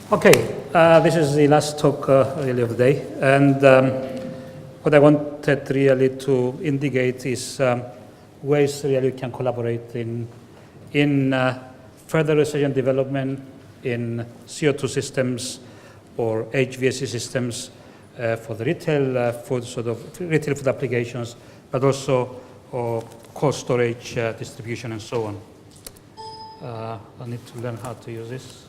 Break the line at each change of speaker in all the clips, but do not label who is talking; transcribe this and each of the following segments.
Okay, this is the last talk really of the day, and what I wanted really to indicate is ways really we can collaborate in further research and development in CO2 systems or HVAC systems for the retail food, retail food applications, but also cold storage, distribution, and so on. I need to learn how to use this.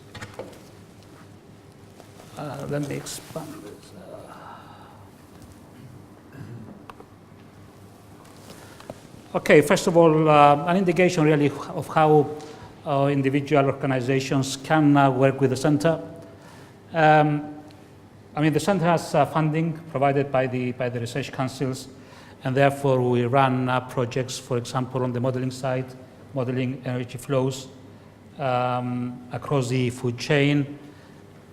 Let me expand this. Okay, first of all, an indication really of how individual organizations can work with the center. I mean, the center has funding provided by the research councils, and therefore we run projects, for example, on the modeling side, modeling energy flows across the food chain.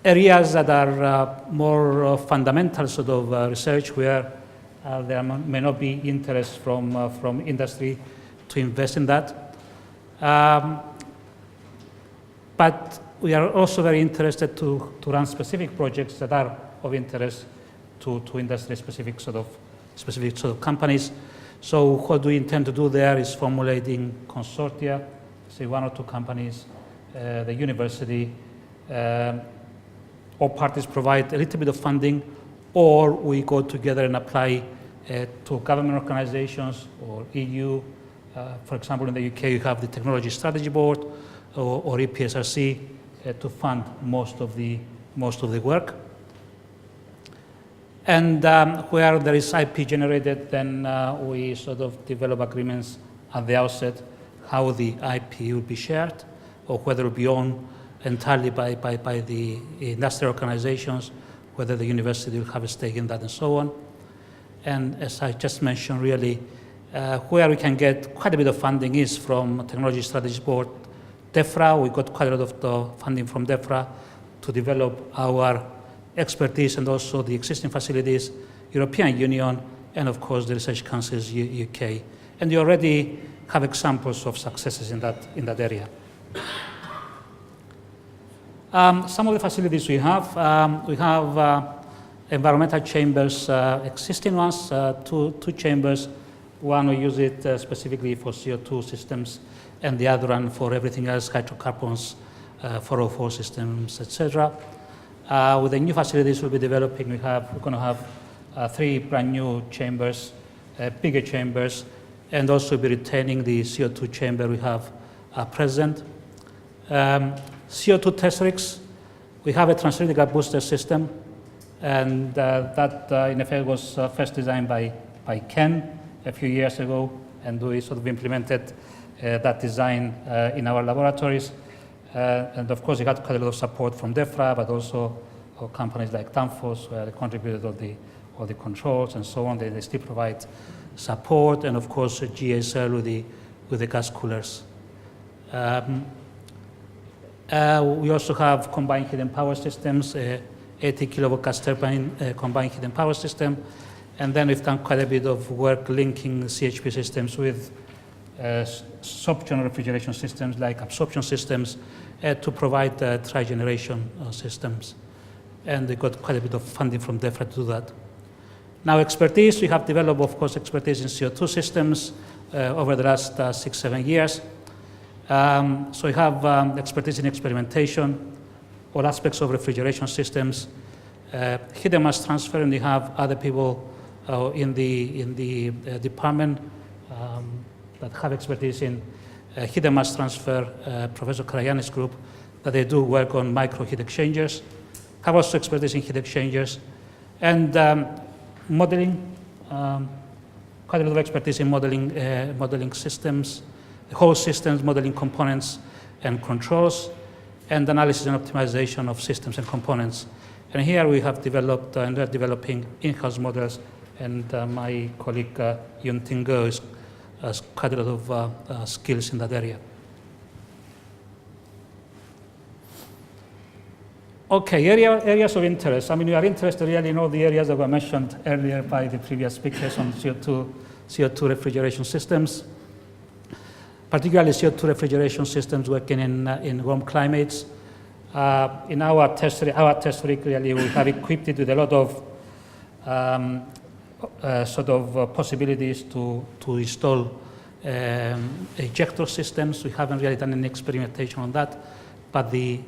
Areas that are more fundamental sort of research where there may not be interest from industry to invest in that. But we are also very interested to run specific projects that are of interest to industry specific sort of companies. So what we intend to do there is formulating consortia, say 1 or 2 companies, the university, all parties provide a little bit of funding, or we go together and apply to government organizations or EU. For example, in the UK, you have the Technology Strategy Board or EPSRC to fund most of the work. And where there is IP generated, then we sort of develop agreements at the outset how the IP will be shared or whether it will be owned entirely by the industrial organizations, whether the university will have a stake in that, and so on. And as I just mentioned, really, where we can get quite a bit of funding is from Technology Strategy Board, DEFRA. We got quite a lot of funding from DEFRA to develop our expertise and also the existing facilities, European Union, and of course the Research Councils UK. And you already have examples of successes in that area. Some of the facilities we have environmental chambers, existing ones, two chambers. One we use it specifically for CO2 systems, and the other one for everything else, hydrocarbons, 404 systems, etc. With the new facilities we'll be developing, we're going to have 3 brand new chambers, bigger chambers, and also be retaining the CO2 chamber we have present. CO2 test rigs, we have a transcritical booster system, and that in effect was first designed by Ken a few years ago, and we sort of implemented that design in our laboratories. And of course, we had quite a lot of support from DEFRA, but also companies like Danfoss, where they contributed all the controls and so on. They still provide support, and of course, GEA Searle with the gas coolers. We also have combined heat and power systems, 80 kilowatt gas turbine combined heat and power system. And then we've done quite a bit of work linking CHP systems with soft-general refrigeration systems like absorption systems to provide tri-generation systems. And we got quite a bit of funding from DEFRA to do that. Now, expertise, we have developed, of course, expertise in CO2 systems over the last 6-7 years. So we have expertise in experimentation, all aspects of refrigeration systems, heat and mass transfer, and we have other people in the department that have expertise in heat and mass transfer, Professor Karayanis' group, that they do work on micro heat exchangers, have also expertise in heat exchangers, and modeling, quite a lot of expertise in modeling systems, whole systems, modeling components and controls, and analysis and optimization of systems and components. And here we have developed and are developing in-house models, and my colleague Yun Tingo has quite a lot of skills in that area. Okay, areas of interest. I mean, we are interested really in all the areas that were mentioned earlier by the previous speakers on CO2 refrigeration systems, particularly CO2 refrigeration systems working in warm climates, In our test rig, really, we have equipped it with a lot of possibilities to install ejector systems. We haven't really done any experimentation on that, but the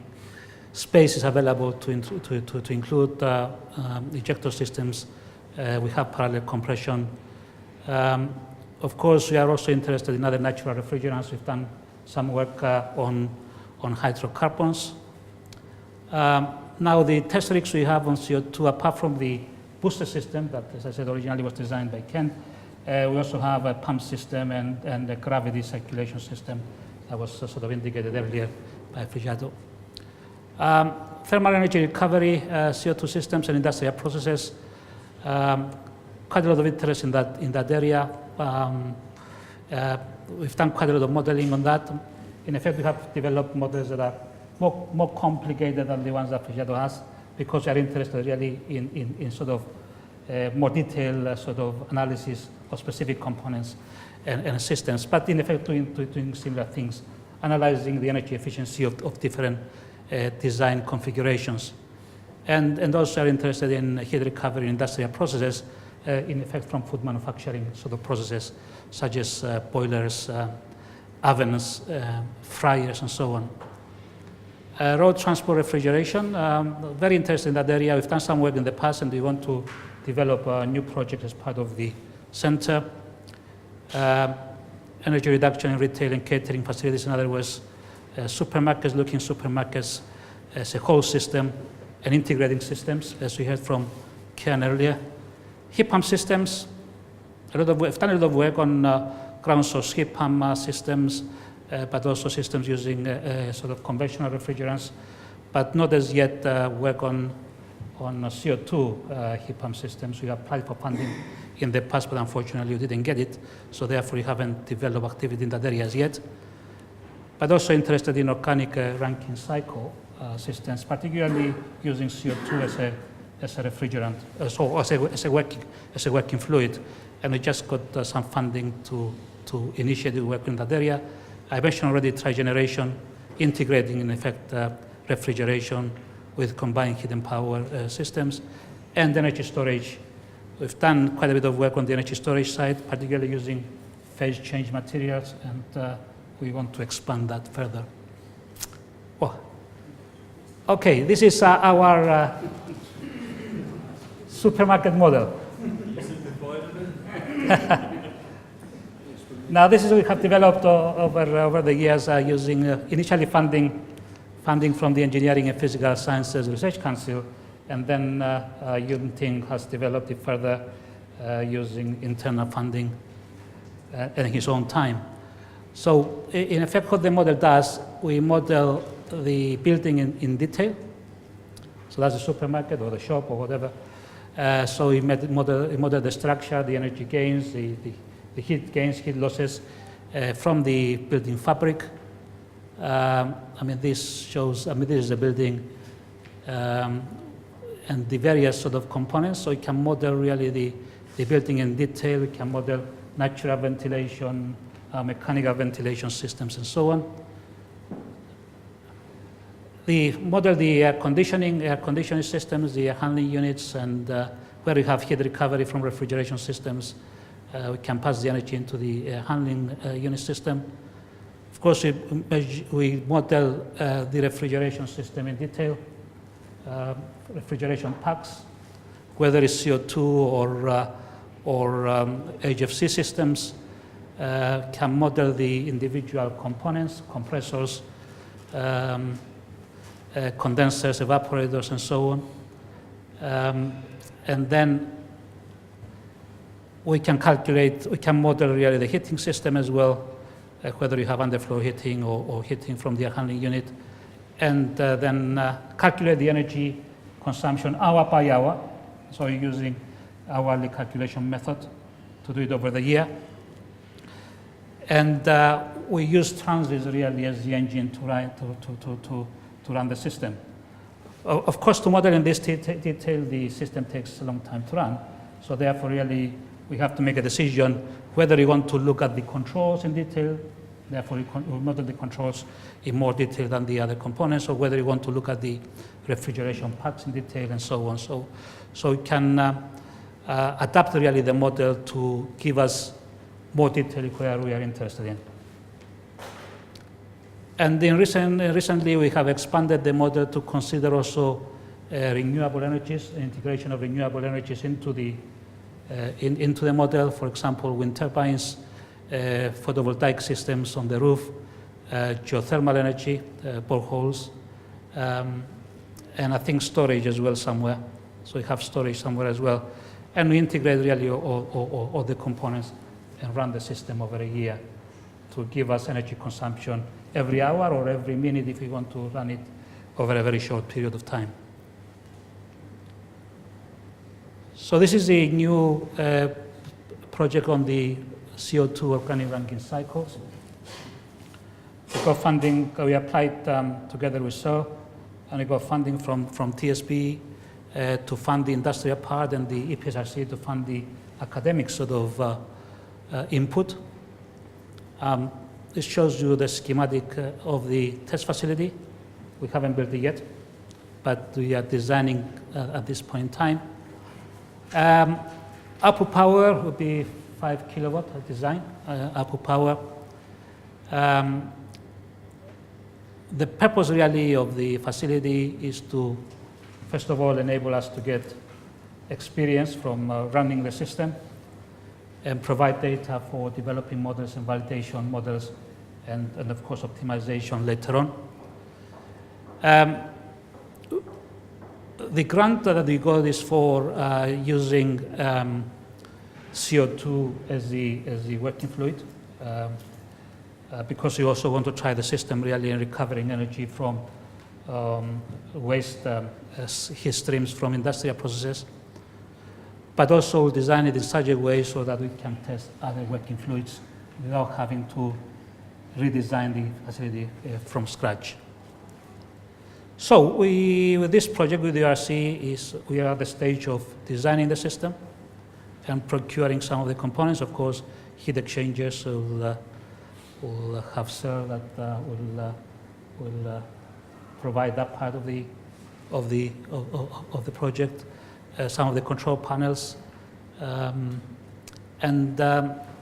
space is available to include ejector systems. We have parallel compression. Of course, we are also interested in other natural refrigerants. We've done some work on hydrocarbons. Now, the test rigs we have on CO2, apart from the booster system that, as I said, originally was designed by Ken, we also have a pump system and a gravity circulation system that was sort of indicated earlier by Frigiato. Thermal energy recovery, CO2 systems and industrial processes. Quite a lot of interest in that area. We've done quite a lot of modeling on that. In effect, we have developed models that are more complicated than the ones that Frigiato has, because we are interested really in sort of more detailed sort of analysis of specific components and systems, but in effect doing similar things, analyzing the energy efficiency of different design configurations. And also are interested in heat recovery in industrial processes, in effect from food manufacturing sort of processes, such as boilers, ovens, fryers, and so on. Road transport refrigeration, very interested in that area. We've done some work in the past, and we want to develop a new project as part of the center. Energy reduction in retail and catering facilities, in other words, supermarkets, looking supermarkets as a whole system and integrating systems, as we heard from Ken earlier. Heat pump systems, we've done a lot of work on ground source heat pump systems, but also systems using sort of conventional refrigerants, but not as yet work on CO2 heat pump systems. We applied for funding in the past, but unfortunately we didn't get it, so therefore we haven't developed activity in that area as yet. But also interested in organic Rankine cycle systems, particularly using CO2 as a refrigerant, so as a working fluid, and we just got some funding to initiate the work in that area. I mentioned already trigeneration, integrating in effect refrigeration with combined heat and power systems, and energy storage. We've done quite a bit of work on the energy storage side, particularly using phase change materials, and we want to expand that further. Oh. Okay, this is our supermarket model. Now, this is what we have developed over the years using initially funding from the Engineering and Physical Sciences Research Council, and then Yunting has developed it further using internal funding in his own time. So, in effect, what the model does, we model the building in detail. So that's the supermarket or the shop or whatever. So we model the structure, the energy gains, the heat gains, heat losses from the building fabric. This shows, this is the building and the various sort of components. So you can model really the building in detail. You can model natural ventilation, mechanical ventilation systems, and so on. We model the air conditioning systems, the air handling units, and where we have heat recovery from refrigeration systems, we can pass the energy into the air handling unit system. Of course, we model the refrigeration system in detail, refrigeration packs, whether it's CO2 or HFC systems, can model the individual components, compressors, condensers, evaporators, and so on. And then we can model really the heating system as well, whether you have underflow heating or heating from the air handling unit, and then calculate the energy consumption hour by hour. So you're using hourly calculation method to do it over the year. And we use transits really as the engine to run the system. Of course, to model in this detail, the system takes a long time to run. So therefore, really, we have to make a decision whether we want to look at the controls in detail Therefore, we model the controls in more detail than the other components, or whether you want to look at the refrigeration packs in detail and so on. So we can adapt really the model to give us more detail where we are interested in. And then recently, we have expanded the model to consider also renewable energies, integration of renewable energies into the model. For example, wind turbines, photovoltaic systems on the roof, geothermal energy, boreholes, and I think storage as well somewhere. So we have storage somewhere as well. And we integrate really all the components and run the system over a year to give us energy consumption every hour or every minute if we want to run it over a very short period of time. So this is a new project on the CO2 organic Rankine cycles. We got funding, we applied together with Searle, and we got funding from TSB to fund the industrial part, and the EPSRC to fund the academic sort of input. This shows you the schematic of the test facility. We haven't built it yet, but we are designing at this point in time. Output power would be 5 kilowatt design, output power. The purpose really of the facility is to, first of all, enable us to get experience from running the system and provide data for developing models and validation models and of course, optimization later on. The grant that we got is for using CO2 as the working fluid, because we also want to try the system really in recovering energy from waste heat streams from industrial processes, but also design it in such a way so that we can test other working fluids without having to redesign the facility from scratch. So with this project with the RC, we are at the stage of designing the system and procuring some of the components. Of course, heat exchangers will have Searle that will provide that part of the project. Some of the control panels, and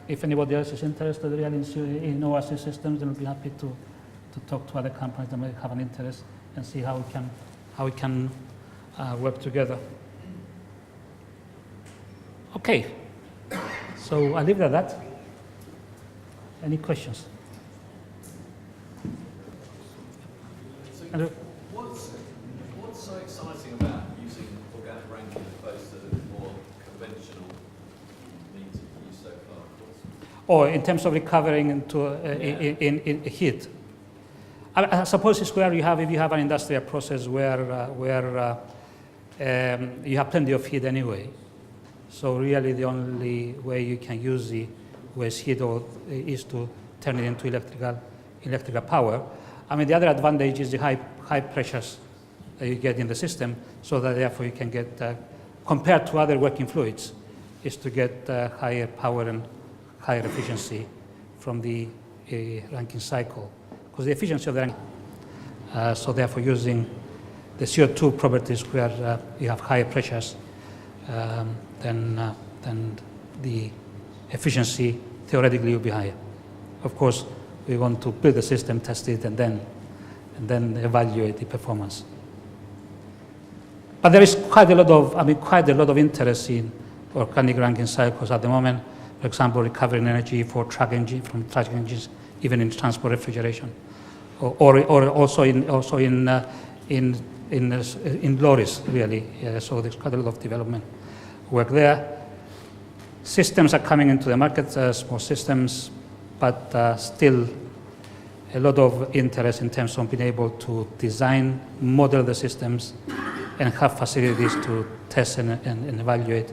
if anybody else is interested really in ORC systems, then we'll be happy to talk to other companies that may have an interest and see how we can work together. Okay, so I'll leave it at that. Any questions? Andrew?
What's so exciting about using organic Rankine opposed to the more conventional means you've used so far?
Or in terms of recovering into in heat. I suppose it's where if you have an industrial process where you have plenty of heat anyway. So really the only way you can use the waste heat is to turn it into electrical power. I mean, the other advantage is the high pressures that you get in the system, so that therefore you can get, compared to other working fluids, is to get higher power and higher efficiency from the Rankine cycle. Because the efficiency of the Rankine, so therefore using the CO2 properties where you have higher pressures, then the efficiency theoretically will be higher. Of course, we want to build the system, test it, and then evaluate the performance. But there is quite a lot of interest in organic Rankine cycles at the moment. For example, recovering energy from truck engines, even in transport refrigeration, or also in lorries really. So there's quite a lot of development work there. Systems are coming into the market, small systems, but still a lot of interest in terms of being able to design, model the systems, and have facilities to test and evaluate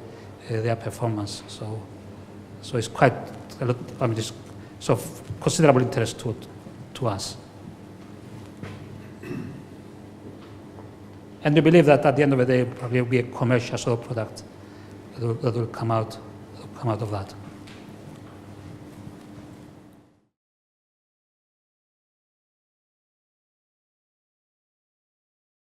their performance. So it's quite a lot. I mean, it's of considerable interest to us. And we believe that at the end of the day, probably will be a commercial sort of product that will come out of that.